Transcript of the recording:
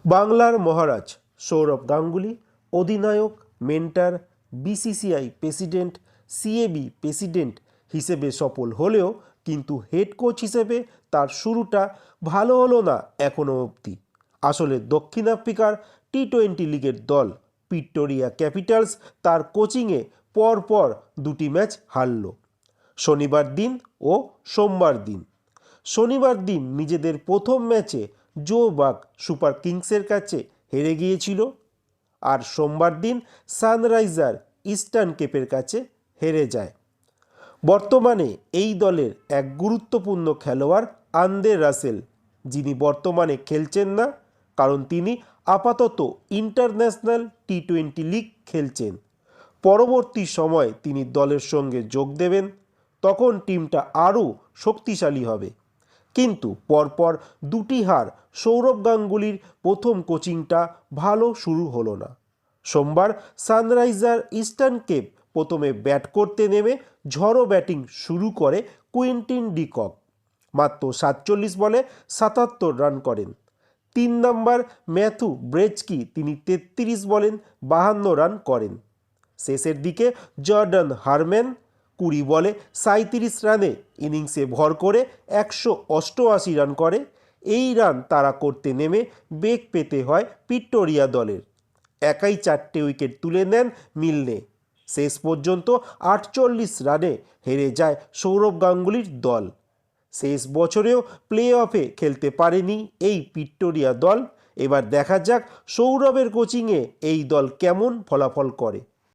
বাংলার মহারাজ সৌরভ গাঙ্গুলি অধিনায়ক, mentor, BCCI president, CAB president হিসেবে সফল হলেও কিন্তু হেড কোচ হিসেবে তার শুরুটা ভালো হলো না এখনও অবধি। আসলে দক্ষিণ আফ্রিকার টি-20 লিগের দল ভিক্টোরিয়া ক্যাপিটালস তার কোচিংয়ে পরপর দুটি ম্যাচ হারল, শনিবার দিন ও সোমবার দিন। শনিবার দিন নিজেদের প্রথম ম্যাচে জোবার্গ সুপার কিংসের কাছে হেরে গিয়েছিল, আর সোমবার দিন সানরাইজার ইস্টার্ন কেপের কাছে হেরে যায়। বর্তমানে এই দলের এক গুরুত্বপূর্ণ খেলোয়াড় আন্দ্রে রাসেল, যিনি বর্তমানে খেলছেন না, কারণ তিনি আপাতত ইন্টারন্যাশনাল টি-20 লিগ খেলছেন। পরবর্তী সময়ে তিনি দলের সঙ্গে যোগ দেবেন, তখন টিমটা আরও শক্তিশালী হবে। কিন্তু পরপর দুটি হার সৌরভ গাঙ্গুলির প্রথম কোচিংটা ভালো শুরু হলো না। সোমবার সানরাইজার ইস্টার্ন কেপ প্রথমে ব্যাট করতে নেমে ঝড়ো ব্যাটিং শুরু করে কুইন্টন ডি কক। মাত্র 47 বলে 77 রান করেন। 3 নম্বর ম্যাথু ব্রেজকি, তিনি 33 বলে 52 রান করেন। শেষের দিকে জর্ডান হারম্যান 20 বলে 37 রানে ইনিংসে ভর করে 188 রান করে। এই রান তারা করতে নেমে বেগ পেতে হয় ভিক্টোরিয়া দলের। একাই 4টে উইকেট তুলে নেন মিলনে। শেষ পর্যন্ত 48 রানে হেরে যায় সৌরভ গাঙ্গুলির দল। শেষ বছরেও প্লে অফে খেলতে পারেনি এই ভিক্টোরিয়া দল। এবার দেখা যাক সৌরভের কোচিংয়ে এই দল কেমন ফলাফল করে।